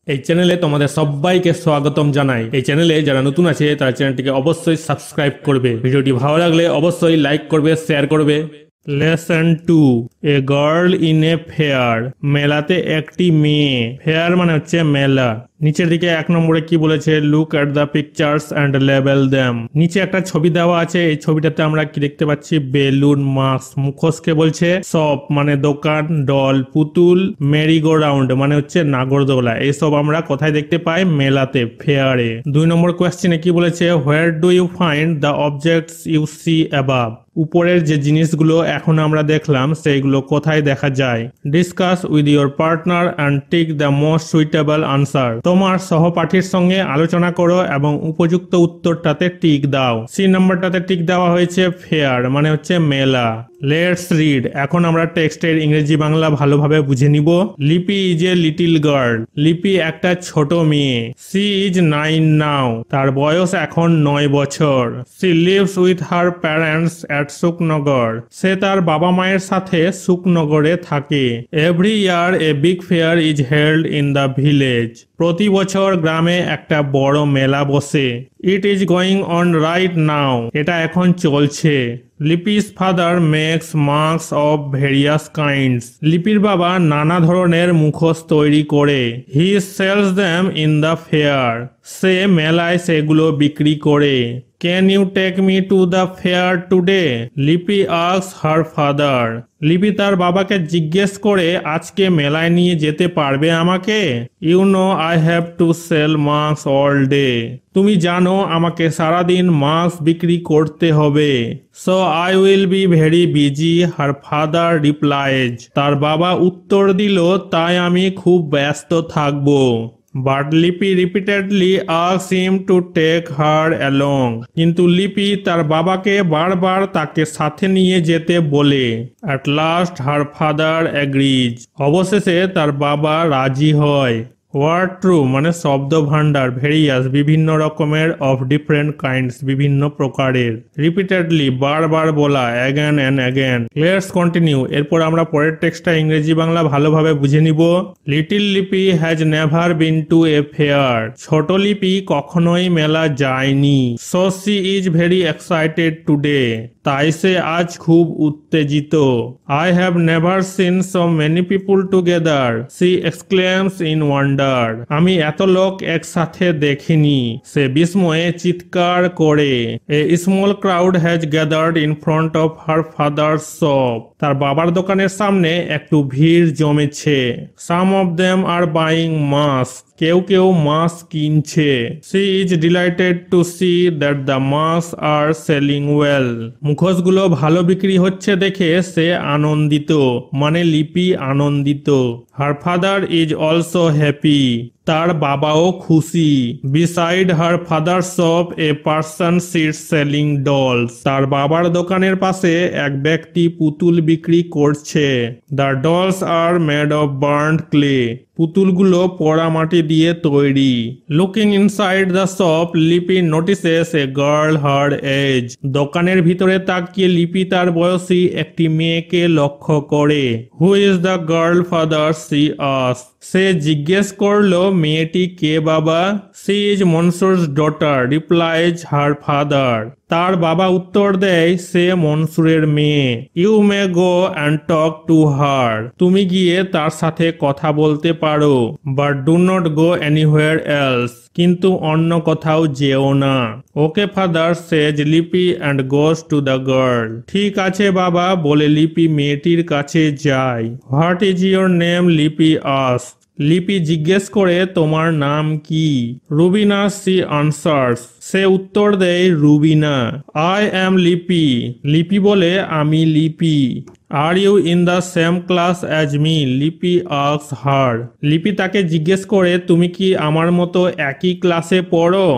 এই চ্যানেলে তোমাদের সবাইকে স্বাগতম জানাই। এই চ্যানেলে যারা নতুন আছে তারা চ্যানেলটিকে অবশ্যই সাবস্ক্রাইব করবে। ভিডিওটি ভালো লাগলে অবশ্যই লাইক করবে, শেয়ার করবে। Lesson 2, a girl in a fair. মেলাতে একটি মেয়ে। ফেয়ার মানে হচ্ছে মেলা। নিচের দিকে 1 নম্বরে কি বলেছে, look at the pictures and label them. নিচে একটা ছবি দেওয়া আছে, এই ছবিটাতে আমরা কি দেখতে পাচ্ছি, বেলুন, মাস্ক। মুখোশকে বলছে শপ মানে দোকান, ডল পুতুল, মেরি গো রাউন্ড মানে হচ্ছে নাগরদোলা। এইসব আমরা কোথায় দেখতে পাই, মেলাতে, ফেয়ারে। 2 নম্বর কোয়েশ্চেনে কি বলেছে, where do you find the objects you see above. উপরের যে জিনিসগুলো এখন আমরা দেখলাম সেইগুলো কোথায় দেখা যায়। Discuss with your partner and take the most suitable answer. তোমার সহপাঠীর সঙ্গে আলোচনা করো এবং উপযুক্ত উত্তরটাতে টিক দাও। সি নাম্বারটাতে টিক দেওয়া হয়েছে ফেয়ার মানে হচ্ছে মেলা। Let's read. এখন আমরা টেক্সটের ইংরেজি বাংলা ভালোভাবে বুঝে নিব। লিপি ইজ এ লিটিল গার্ল। লিপি একটা ছোট মেয়ে। She is 9 now. তার বয়স এখন 9 বছর। She lives with her parents at Suknagar. সে তার বাবা মায়ের সাথে সুকনগরে থাকে। Every year a big fair is held in the village. প্রতি বছর গ্রামে একটা বড় মেলা বসে। It is going on right now. এটা এখন চলছে। Lipi's father makes mask of various kinds. লিপির বাবা নানা ধরনের মুখোশ তৈরি করে। He sells them in the fair. সে মেলায় সেগুলো বিক্রি করে। Can you take me to the fair today? Lipi asks her father. Lipi তার বাবাকে জিজ্ঞেস করে, আজকে মেলায় নিয়ে যেতে পারবে আমাকে? You know I have to sell mask all day. তুমি জানো আমাকে সারাদিন মাস্ক বিক্রি করতে হবে। So I will be very busy, her father replies. তার বাবা উত্তর দিল, তাই আমি খুব ব্যস্ত থাকবো। But Lipi repeatedly asks him to take her along. কিন্তু লিপি তার বাবাকে বারবার তাকে সাথে নিয়ে যেতে বলে। At last her father agrees. অবশেষে তার বাবা রাজি হয়। ওয়ার্ড ট্রু মানে শব্দ ভান্ডার, ভেরিয়াস বিভিন্ন রকমের, অফ ডিফারেন্ট কাইন্ডস বিভিন্ন প্রকারের, রিপিটেডলি বারবার বলা, again and again. Let's continue. এরপর আমরা পরের টেক্সটটা ইংরেজি বাংলা ভালোভাবে বুঝে নিব। Little Lipi has never been to a fair. ছোট লিপি কখনোই মেলা যায়নি। So she is very excited today. তাই সে আজ খুব উত্তেজিত। I have never seen so many people together, she exclaims in wonder. আমি এত লোক একসাথে দেখিনি, সে বিস্ময়ে চিৎকার করে। A small crowd has gathered in front of her father's shop. তার বাবার দোকানের সামনে একটু ভিড় জমেছে। Some of them are buying mask. কেউ কেউ মাস্ক কিনছে। She is delighted to see that the mask are selling well. মুখোশগুলো ভালো বিক্রি হচ্ছে দেখে সে আনন্দিত মানে লিপি আনন্দিত। Her father is also happy. তার বাবাও খুশি। Beside her father shop a person sits selling dolls. তার বাবার দোকানের পাশে এক ব্যক্তি পুতুল বিক্রি করছে। The dolls are made of burned clay. পুতুলগুলো পোড়া মাটি দিয়ে তৈরি। Looking inside the shop Lipi notices A girl her age. দোকানের ভিতরে তাকিয়ে লিপি তার বয়সী একটি মেয়েকে লক্ষ্য করে। Who is the girl father she asked. সে জিজ্ঞেস করলো, মেয়েটি কে বাবা? She is Mansur's daughter, replies her father. তার বাবা উত্তর দেয়, সে মনসুরের মেয়ে। You may go and talk to her. তুমি গিয়ে তার সাথে কথা বলতে পারো। But do not go anywhere else. কিন্তু অন্য কোথাও যেও না। Okay father says Lipi and goes to the girl. ঠিক আছে বাবা বলে লিপি মেয়েটির কাছে যায়। What is your name? লিপি আস্কড। লিপি জিজ্ঞেস করে, তোমার নাম কি? Rubina, C answers. সে উত্তর দেয়, রুবিনা। আই অ্যাম লিপি। লিপি বলে, আমি Lipi. Are you in the same class as me? Lipi asks her. Lipi তাকে জিজ্ঞেস করে, তুমি কি আমার মতো একই ক্লাসে পড়ো?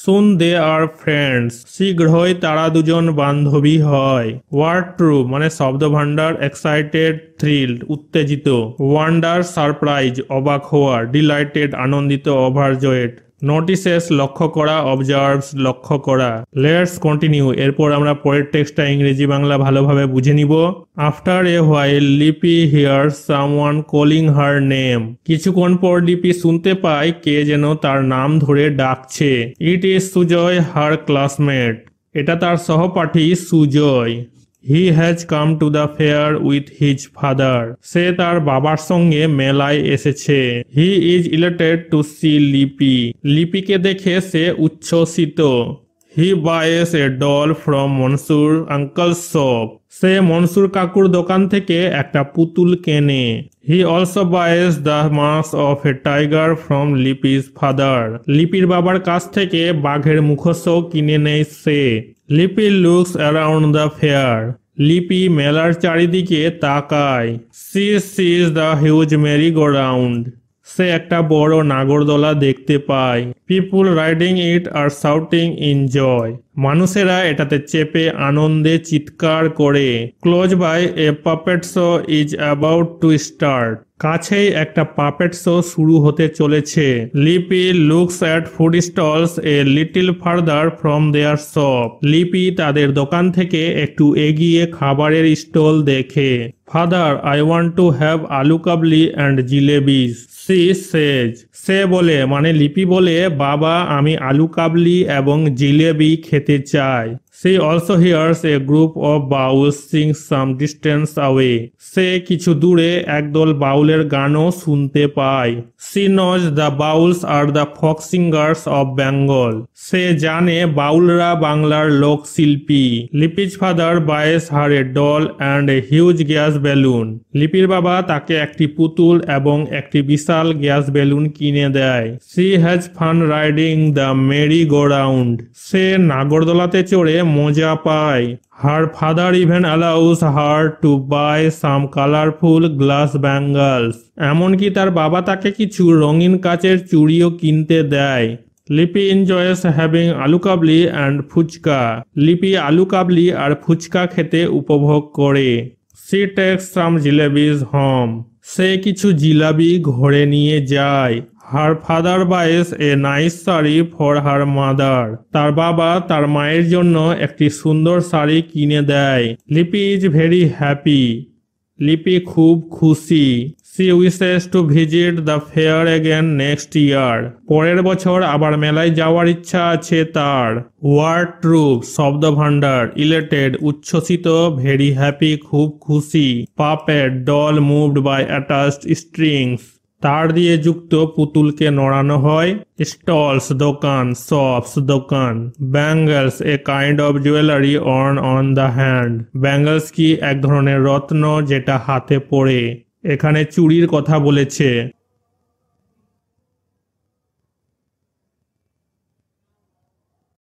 সুন দে আর ফ্রেন্ডস। শীঘ্রই তারা দুজন বান্ধবী হয়। ওয়ার্ড ট্রু মানে শব্দ ভান্ডার, এক্সাইটেড থ্রিলড উত্তেজিত, ওয়ান্ডার সারপ্রাইজ অবাক হওয়া, ডিলাইটেড আনন্দিত ওভারজয়েড। নোটিসেস লক্ষ্য করা, অবজার্ভস লক্ষ্য করা। Let's continue. এরপর আমরা পরের টেক্সটটা ইংরেজি বাংলা ভালোভাবে বুঝে নিব। আফটার এ হোয়াইল লিপি here's someone calling her name. কিছুক্ষণ পর লিপি শুনতে পায় কে যেন তার নাম ধরে ডাকছে। It is Sujoy, her classmate. এটা তার সহপাঠী Sujoy. He has come to the fair with his father. সে তার বাবার সঙ্গে মেলায় এসেছে। He is elated to see Lipi. লিপিকে দেখে সে উচ্ছ্বসিত। He buys a doll from Mansur uncle's shop. সে মনসুর কাকুর দোকান থেকে একটা পুতুল কেনে। He also buys the mask of a tiger from Lipi's father. লিপির বাবার কাছ থেকে বাঘের মুখোশও কিনে নেয় সে। লিপি লুকস অ্যারাউন্ড দ্য ফেয়ার। লিপি মেলার চারিদিকে তাকায়। She sees the huge merry go round. সে একটা বড় নাগরদোলা দেখতে পায়। People riding it are shouting in joy. মানুষেরা এটাতে চেপে আনন্দে চিৎকার করে। Close by a puppet show is about to start. কাছেই একটা পাপেট শো শুরু হতে চলেছে। Lipi looks at food stalls a little further from their shop. Lipi তাদের দোকান থেকে একটু এগিয়ে খাবারের স্টল দেখে। Father, I want to have আলু কাবলি অ্যান্ড জিলেবিস। সি সেজ। সে বলে মানে লিপি বলে, বাবা আমি আলু কাবলি এবং জিলেবি খেতে চাই। She also hears a group of Bauls sing some distance away. সে কিছু দূরে একদল বাউলের গানও শুনতে পায়। She knows the Bauls are the folk singers of Bengal. সে জানে বাউলরা বাংলার লোকশিল্পী। Lipi's father buys her a doll and a huge gas balloon. লিপির বাবা তাকে একটি পুতুল এবং একটি বিশাল গ্যাস বেলুন কিনে দেয়। She has fun riding the merry go round. সে নাগরদোলাতে চড়ে মজা পায়। Her father even allows her to buy some colourful glass bangles. এমনকি তার বাবা তাকে কিছু রঙিন কাচের চুড়িও কিনতে দেয়। লিপি এনজয়েস হ্যাভিং আলু কাবলি অ্যান্ড ফুচকা। লিপি আলু কাবলি আর ফুচকা খেতে উপভোগ করে। She takes some jalebis home. সে কিছু জিলাবি ঘরে নিয়ে যায়। Her father buys a nice sari for her mother. তার বাবা তার মায়ের জন্য একটি সুন্দর শাড়ি কিনে দেয়। লিপি ইজ ভেরি হ্যাপি। লিপি খুব খুশি। She wishes to visit the fair again next year. পরের বছর আবার মেলায় যাওয়ার ইচ্ছা আছে তার। ওয়ার্ড ট্রুপ শব্দ ভান্ডার। ইলেটেড উচ্ছ্বসিত, ভেরি হ্যাপি খুব খুশি। Puppet doll moved by attached strings. তার দিয়ে যুক্ত পুতুলকে নড়ানো হয়। স্টলস দোকান, শপস দোকান। Bangles a kind of jewellery worn on the hand. Bangles কি এক ধরনের রত্ন যেটা হাতে পড়ে। এখানে চুড়ির কথা বলেছে।